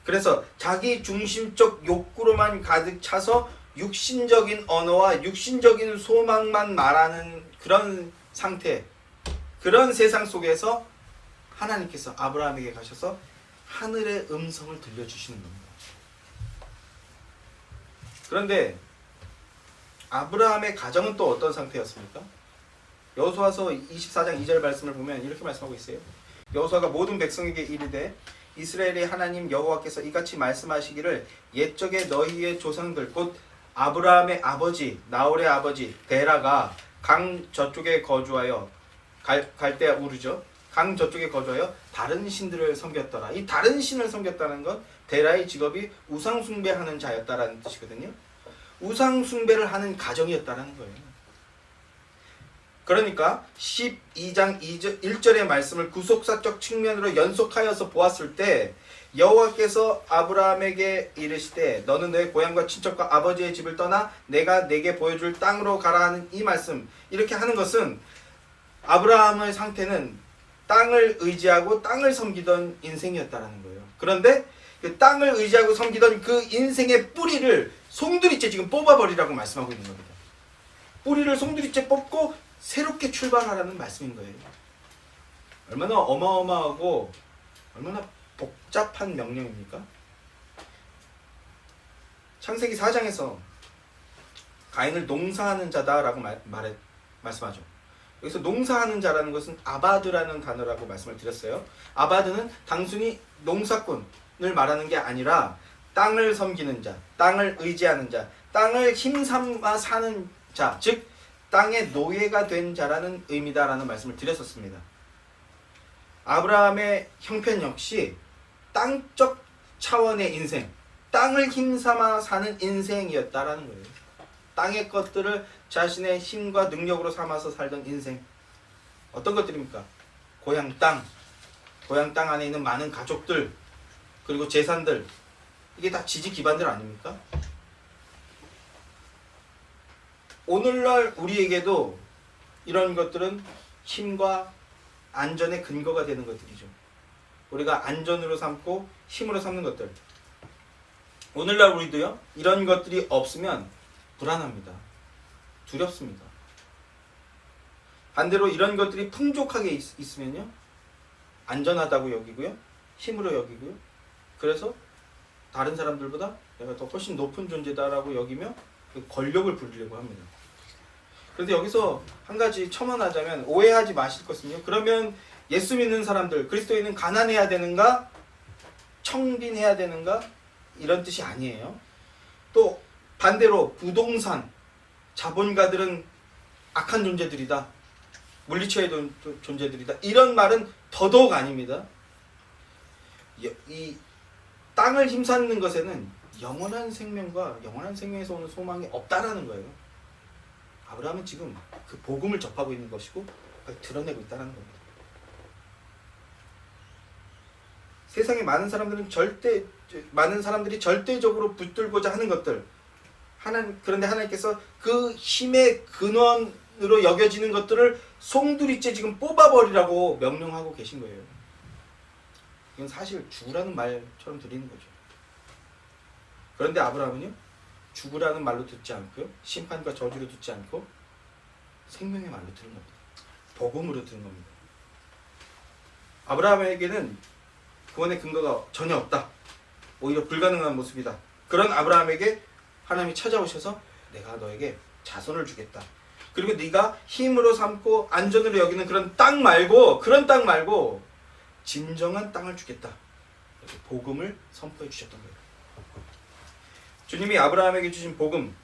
그래서 자기 중심적 욕구로만 가득 차서 육신적인 언어와 육신적인 소망만 말하는 그런 상태, 그런 세상 속에서 하나님께서 아브라함에게 가셔서 하늘의 음성을 들려주시는 겁니다. 그런데 아브라함의 가정은 또 어떤 상태였습니까? 여호수아서 24장 2절 말씀을 보면 이렇게 말씀하고 있어요. 여호수아가 모든 백성에게 이르되 이스라엘의 하나님 여호와께서 이같이 말씀하시기를 옛적에 너희의 조상들 곧 아브라함의 아버지 나홀의 아버지 데라가 강 저쪽에 거주하여 갈대아 우르죠. 강 저쪽에 거주하여 다른 신들을 섬겼더라. 이 다른 신을 섬겼다는 건 데라의 직업이 우상 숭배하는 자였다라는 뜻이거든요. 우상 숭배를 하는 가정이었다라는 거예요. 그러니까 12장 1절의 말씀을 구속사적 측면으로 연속하여서 보았을 때 여호와께서 아브라함에게 이르시되 너는 너의 고향과 친척과 아버지의 집을 떠나 내가 내게 보여줄 땅으로 가라 하는 이 말씀, 이렇게 하는 것은 아브라함의 상태는 땅을 의지하고 땅을 섬기던 인생이었다라는 거예요. 그런데 그 땅을 의지하고 섬기던 그 인생의 뿌리를 송두리째 지금 뽑아버리라고 말씀하고 있는 겁니다. 뿌리를 송두리째 뽑고 새롭게 출발하라는 말씀인 거예요. 얼마나 어마어마하고 얼마나 복잡한 명령입니까? 창세기 4장에서 가인을 농사하는 자다라고 말씀하죠. 여기서 농사하는 자라는 것은 아바드라는 단어라고 말씀을 드렸어요. 아바드는 단순히 농사꾼을 말하는 게 아니라 땅을 섬기는 자, 땅을 의지하는 자, 땅을 힘삼아 사는 자, 즉 땅의 노예가 된 자라는 의미다라는 말씀을 드렸었습니다. 아브라함의 형편 역시 땅적 차원의 인생, 땅을 힘삼아 사는 인생이었다라는 거예요. 땅의 것들을 자신의 힘과 능력으로 삼아서 살던 인생. 어떤 것들입니까? 고향 땅 안에 있는 많은 가족들, 그리고 재산들, 이게 다 지지 기반들 아닙니까? 오늘날 우리에게도 이런 것들은 힘과 안전의 근거가 되는 것들이죠. 우리가 안전으로 삼고 힘으로 삼는 것들. 오늘날 우리도요, 이런 것들이 없으면 불안합니다. 두렵습니다. 반대로 이런 것들이 풍족하게 있으면요, 안전하다고 여기고요, 힘으로 여기고요, 그래서 다른 사람들보다 내가 더 훨씬 높은 존재다라고 여기며 권력을 부리려고 합니다. 그런데 여기서 한 가지 첨언하자면, 오해하지 마실 것은요, 그러면 예수 믿는 사람들, 그리스도인은 가난해야 되는가? 청빈해야 되는가? 이런 뜻이 아니에요. 또 반대로 부동산, 자본가들은 악한 존재들이다, 물리치어야 되는 존재들이다, 이런 말은 더더욱 아닙니다. 이 땅을 힘삼는 것에는 영원한 생명과 영원한 생명에서 오는 소망이 없다라는 거예요. 아브라함은 지금 그 복음을 접하고 있는 것이고 드러내고 있다는 겁니다. 세상에 많은 사람들이 절대적으로 붙들고자 하는 것들, 그런데 하나님께서 그 힘의 근원으로 여겨지는 것들을 송두리째 지금 뽑아버리라고 명령하고 계신 거예요. 이건 사실 죽으라는 말처럼 들리는 거죠. 그런데 아브라함은요, 죽으라는 말로 듣지 않고요, 심판과 저주로 듣지 않고 생명의 말로 들은 겁니다. 복음으로 들은 겁니다. 아브라함에게는 구원의 근거가 전혀 없다, 오히려 불가능한 모습이다. 그런 아브라함에게 하나님이 찾아오셔서 내가 너에게 자손을 주겠다, 그리고 네가 힘으로 삼고 안전으로 여기는 그런 땅 말고 진정한 땅을 주겠다, 이렇게 복음을 선포해 주셨던 거예요. 주님이 아브라함에게 주신 복음,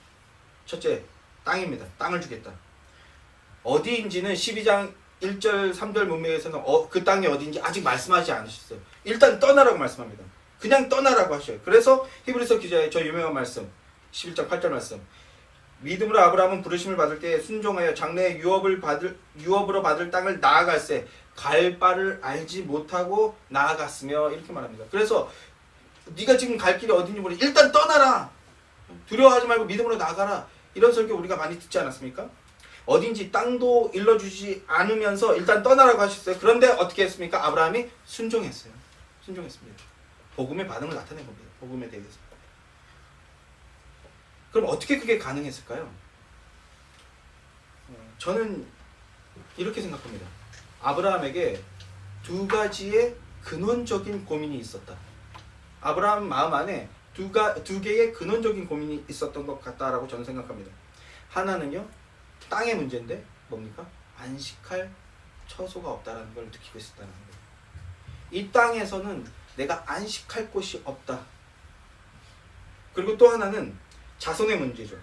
첫째, 땅입니다. 땅을 주겠다. 어디인지는 12장 1절 3절 문맥에서는 그 땅이 어디인지 아직 말씀하지 않으셨어요. 일단 떠나라고 말씀합니다. 그냥 떠나라고 하셔요. 그래서 히브리서 기자의 저 유명한 말씀, 11장 8절 말씀, 믿음으로 아브라함은 부르심을 받을 때 순종하여 장래에 유업으로 받을 땅을 나아갈새 갈 바를 알지 못하고 나아갔으며, 이렇게 말합니다. 그래서 네가 지금 갈 길이 어딘지 모르니 일단 떠나라, 두려워하지 말고 믿음으로 나가라, 이런 설교 우리가 많이 듣지 않았습니까? 어딘지 땅도 일러주지 않으면서 일단 떠나라고 하셨어요. 그런데 어떻게 했습니까? 아브라함이 순종했어요. 순종했습니다. 복음의 반응을 나타낸 겁니다. 복음에 대해서. 그럼 어떻게 그게 가능했을까요? 저는 이렇게 생각합니다. 아브라함에게 두 가지의 근원적인 고민이 있었다. 아브라함 마음 안에 두 개의 근원적인 고민이 있었던 것 같다라고 저는 생각합니다. 하나는요, 땅의 문제인데 뭡니까? 안식할 처소가 없다라는 걸 느끼고 있었다는 거예요. 이 땅에서는 내가 안식할 곳이 없다. 그리고 또 하나는 자손의 문제죠.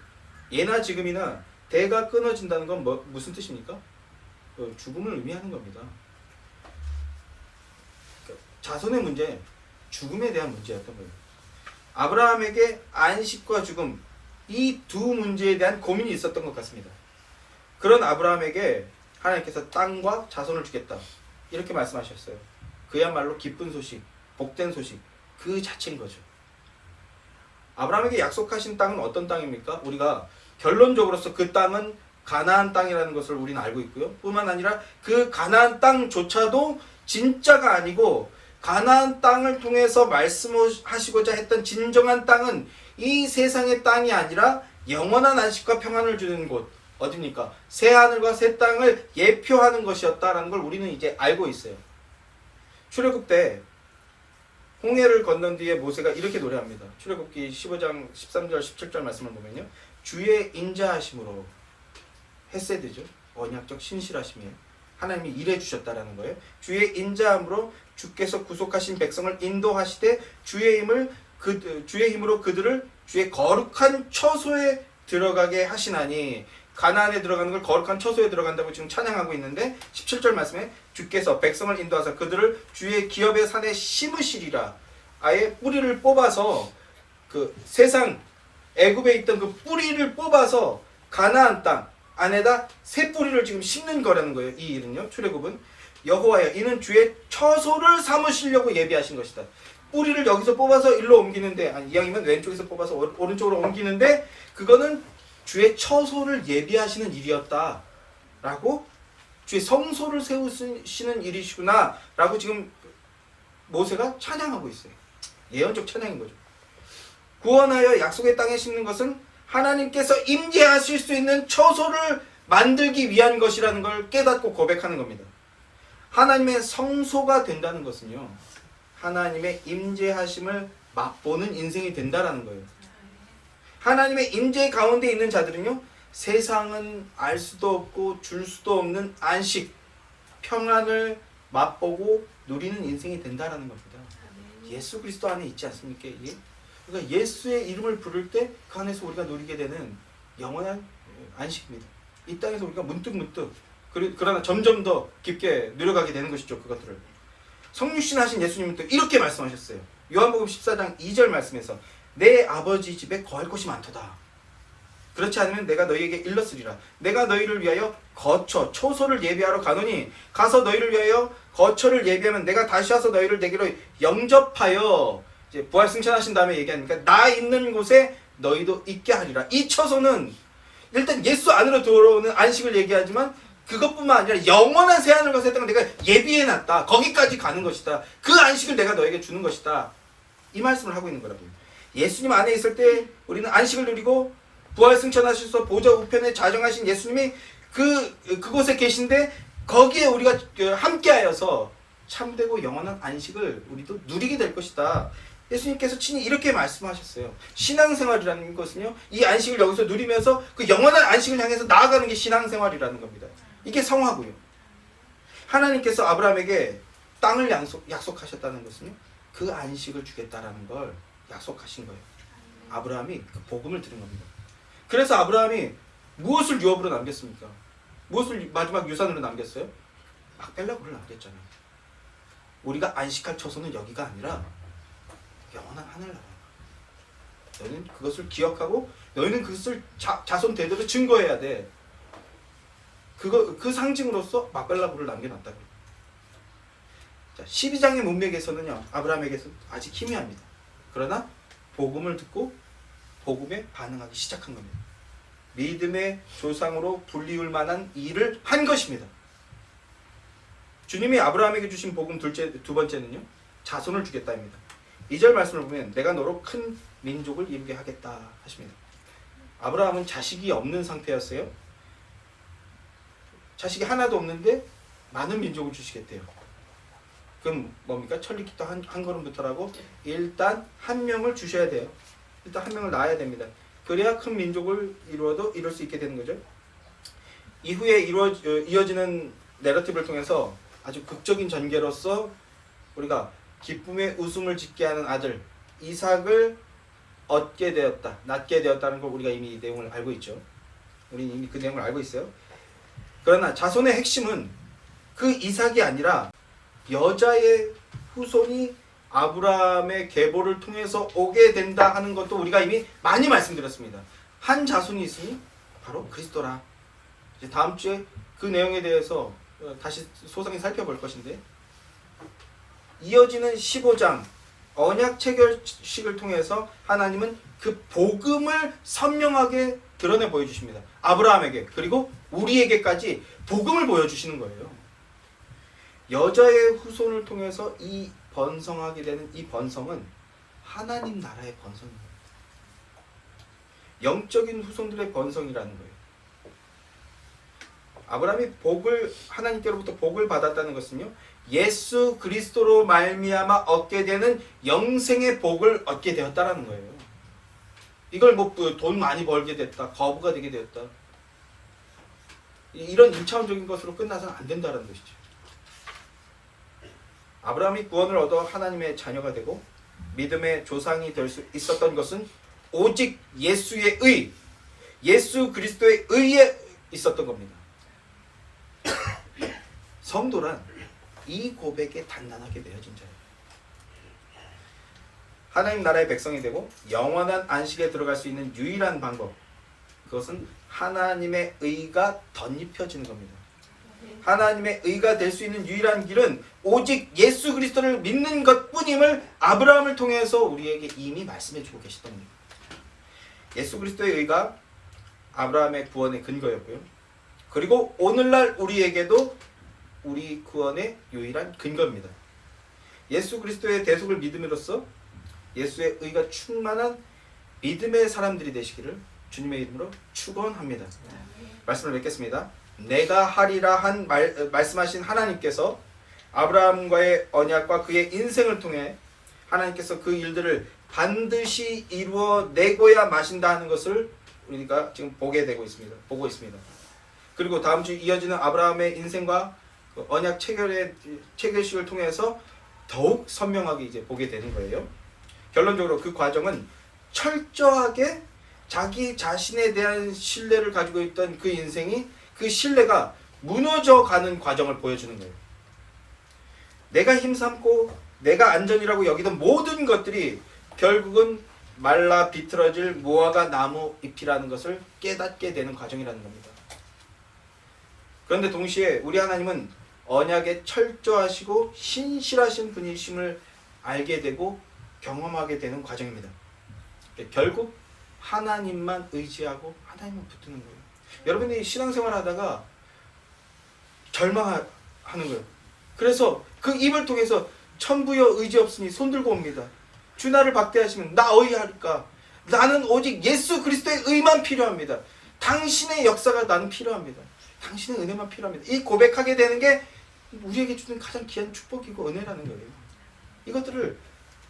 예나 지금이나 대가 끊어진다는 건 무슨 뜻입니까? 죽음을 의미하는 겁니다. 자손의 문제, 죽음에 대한 문제였던 거예요. 아브라함에게 안식과 죽음, 이 두 문제에 대한 고민이 있었던 것 같습니다. 그런 아브라함에게 하나님께서 땅과 자손을 주겠다, 이렇게 말씀하셨어요. 그야말로 기쁜 소식, 복된 소식 그 자체인 거죠. 아브라함에게 약속하신 땅은 어떤 땅입니까? 우리가 결론적으로서 그 땅은 가나안 땅이라는 것을 우리는 알고 있고요. 뿐만 아니라 그 가나안 땅조차도 진짜가 아니고, 가나안 땅을 통해서 말씀하시고자 했던 진정한 땅은 이 세상의 땅이 아니라 영원한 안식과 평안을 주는 곳, 어디입니까? 새 하늘과 새 땅을 예표하는 것이었다라는 걸 우리는 이제 알고 있어요. 출애굽 때 홍해를 건넌 뒤에 모세가 이렇게 노래합니다. 출애굽기 15장 13절 17절 말씀을 보면요, 주의 인자하심으로, 헤세드죠, 언약적 신실하심이에요. 하나님이 일해 주셨다라는 거예요. 주의 인자함으로 주께서 구속하신 백성을 인도하시되 주의 힘으로 그들을 주의 거룩한 처소에 들어가게 하시나니. 가나안에 들어가는 걸 거룩한 처소에 들어간다고 지금 찬양하고 있는데, 17절 말씀에 주께서 백성을 인도하사 그들을 주의 기업의 산에 심으시리라. 아예 뿌리를 뽑아서, 그 세상 애굽에 있던 그 뿌리를 뽑아서 가나안 땅 안에다 새 뿌리를 지금 심는 거라는 거예요. 이 일은요, 출애굽은 여호와여 이는 주의 처소를 삼으시려고 예비하신 것이다. 뿌리를 여기서 뽑아서 일로 옮기는데, 아니 이왕이면 왼쪽에서 뽑아서 오른쪽으로 옮기는데, 그거는 주의 처소를 예비하시는 일이었다 라고, 주의 성소를 세우시는 일이시구나 라고 지금 모세가 찬양하고 있어요. 예언적 찬양인 거죠. 구원하여 약속의 땅에 심는 것은 하나님께서 임재하실 수 있는 처소를 만들기 위한 것이라는 걸 깨닫고 고백하는 겁니다. 하나님의 성소가 된다는 것은요, 하나님의 임재하심을 맛보는 인생이 된다라는 거예요. 하나님의 임재 가운데 있는 자들은요, 세상은 알 수도 없고 줄 수도 없는 안식, 평안을 맛보고 누리는 인생이 된다라는 겁니다. 예수 그리스도 안에 있지 않습니까? 이게? 그러니까 예수의 이름을 부를 때 그 안에서 우리가 누리게 되는 영원한 안식입니다. 이 땅에서 우리가 문득문득, 그러나 점점 더 깊게 누려가게 되는 것이죠. 그것들을. 성육신 하신 예수님은 또 이렇게 말씀하셨어요. 요한복음 14장 2절 말씀에서 내 아버지 집에 거할 곳이 많도다. 그렇지 않으면 내가 너희에게 일렀으리라. 내가 너희를 위하여 거처, 초소를 예비하러 가노니 가서 너희를 위하여 거처를 예비하면 내가 다시 와서 너희를 내게로 영접하여, 이제 부활 승천하신 다음에 얘기하니까 나 있는 곳에 너희도 있게 하리라. 이 처소는 일단 예수 안으로 들어오는 안식을 얘기하지만, 그것뿐만 아니라 영원한 새하늘과 새 땅을 내가 예비해놨다. 거기까지 가는 것이다. 그 안식을 내가 너에게 주는 것이다. 이 말씀을 하고 있는 거라고요. 예수님 안에 있을 때 우리는 안식을 누리고, 부활 승천하셔서 보좌 우편에 자정하신 예수님이 그곳에 계신데, 거기에 우리가 함께하여서 참되고 영원한 안식을 우리도 누리게 될 것이다. 예수님께서 친히 이렇게 말씀하셨어요. 신앙생활이라는 것은요, 이 안식을 여기서 누리면서 그 영원한 안식을 향해서 나아가는 게 신앙생활이라는 겁니다. 이게 성화고요. 하나님께서 아브라함에게 땅을 약속하셨다는 것은요, 그 안식을 주겠다라는 걸 약속하신 거예요. 아브라함이 그 복음을 들은 겁니다. 그래서 아브라함이 무엇을 유업으로 남겼습니까? 무엇을 마지막 유산으로 남겼어요? 막벨라고를 남겼잖아요. 우리가 안식할 처소는 여기가 아니라 영원한 하늘나라. 너희는 그것을 기억하고 너희는 그것을 자손 대대로 증거해야 돼. 그 상징으로서 막벨라고를 남겨놨다고. 자, 12장의 문맥에서는요, 아브라함에게서 아직 희미합니다. 그러나 복음을 듣고 복음에 반응하기 시작한 겁니다. 믿음의 조상으로 불리울 만한 일을 한 것입니다. 주님이 아브라함에게 주신 복음 두 번째는요, 자손을 주겠다입니다. 2절 말씀을 보면 내가 너로 큰 민족을 이루게 하겠다 하십니다. 아브라함은 자식이 없는 상태였어요. 자식이 하나도 없는데 많은 민족을 주시겠대요. 그럼 뭡니까? 천리키터 한 걸음부터라고 일단 한 명을 주셔야 돼요. 일단 한 명을 낳아야 됩니다. 그래야 큰 민족을 이룰 수 있게 되는 거죠. 이후에 이어지는 내러티브를 통해서 아주 극적인 전개로서 우리가 기쁨의 웃음을 짓게 하는 아들 이삭을 얻게 되었다, 낳게 되었다는 걸 우리가 이미 이 내용을 알고 있죠. 우리는 이미 그 내용을 알고 있어요. 그러나 자손의 핵심은 그 이삭이 아니라 여자의 후손이 아브라함의 계보를 통해서 오게 된다 하는 것도 우리가 이미 많이 말씀드렸습니다. 한 자손이 있으니 바로 그리스도라. 이제 다음 주에 그 내용에 대해서 다시 소상히 살펴볼 것인데, 이어지는 15장 언약 체결식을 통해서 하나님은 그 복음을 선명하게 드러내 보여주십니다. 아브라함에게 그리고 우리에게까지 복음을 보여주시는 거예요. 여자의 후손을 통해서 이 번성하게 되는 이 번성은 하나님 나라의 번성입니다. 영적인 후손들의 번성이라는 거예요. 아브라함이 하나님께로부터 복을 받았다는 것은요, 예수 그리스도로 말미암아 얻게 되는 영생의 복을 얻게 되었다라는 거예요. 이걸 뭐 돈 많이 벌게 됐다, 거부가 되게 되었다, 이런 1차원적인 것으로 끝나서는 안 된다는 것이죠. 아브라함이 구원을 얻어 하나님의 자녀가 되고 믿음의 조상이 될 수 있었던 것은 오직 예수의 의, 예수 그리스도의 의에 있었던 겁니다. 성도란 이 고백에 단단하게 매어진 자예요. 하나님 나라의 백성이 되고 영원한 안식에 들어갈 수 있는 유일한 방법, 그것은 하나님의 의가 덧입혀지는 겁니다. 하나님의 의가 될 수 있는 유일한 길은 오직 예수 그리스도를 믿는 것뿐임을 아브라함을 통해서 우리에게 이미 말씀해 주고 계시던 겁니다. 예수 그리스도의 의가 아브라함의 구원의 근거였고요. 그리고 오늘날 우리에게도 우리 구원의 유일한 근거입니다. 예수 그리스도의 대속을 믿음으로써 예수의 의가 충만한 믿음의 사람들이 되시기를 주님의 이름으로 축원합니다. 말씀을 맺겠습니다. 내가 하리라 말씀하신 하나님께서 아브라함과의 언약과 그의 인생을 통해 하나님께서 그 일들을 반드시 이루어 내고야 마신다 하는 것을 우리가 지금 보고 있습니다. 그리고 다음 주 이어지는 아브라함의 인생과 그 언약 체결식을 통해서 더욱 선명하게 이제 보게 되는 거예요. 결론적으로 그 과정은 철저하게 자기 자신에 대한 신뢰를 가지고 있던 그 인생이, 그 신뢰가 무너져가는 과정을 보여주는 거예요. 내가 힘삼고 내가 안전이라고 여기던 모든 것들이 결국은 말라 비틀어질 무화과 나무 잎이라는 것을 깨닫게 되는 과정이라는 겁니다. 그런데 동시에 우리 하나님은 언약에 철저하시고 신실하신 분이심을 알게 되고 경험하게 되는 과정입니다. 결국 하나님만 의지하고 하나님만 붙드는 거예요. 여러분이 신앙생활 하다가 절망하는 거예요. 그래서 그 입을 통해서 천부여 의지 없으니 손들고 옵니다. 주 나를 박대하시면 나 어이할까? 나는 오직 예수 그리스도의 의만 필요합니다. 당신의 역사가 나는 필요합니다. 당신의 은혜만 필요합니다. 이 고백하게 되는 게 우리에게 주는 가장 귀한 축복이고 은혜라는 거예요. 이것들을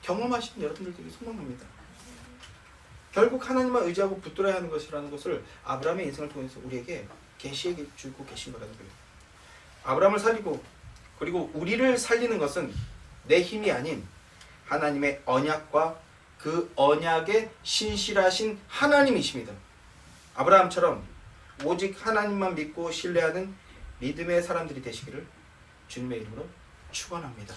경험하신 여러분들 되게 소망합니다. 결국 하나님만 의지하고 붙들어야 하는 것이라는 것을 아브라함의 인생을 통해서 우리에게 계시해 주고 계신 거라는 거예요. 아브라함을 살리고 그리고 우리를 살리는 것은 내 힘이 아닌 하나님의 언약과 그 언약에 신실하신 하나님이십니다. 아브라함처럼 오직 하나님만 믿고 신뢰하는 믿음의 사람들이 되시기를 주님의 이름으로 축원합니다.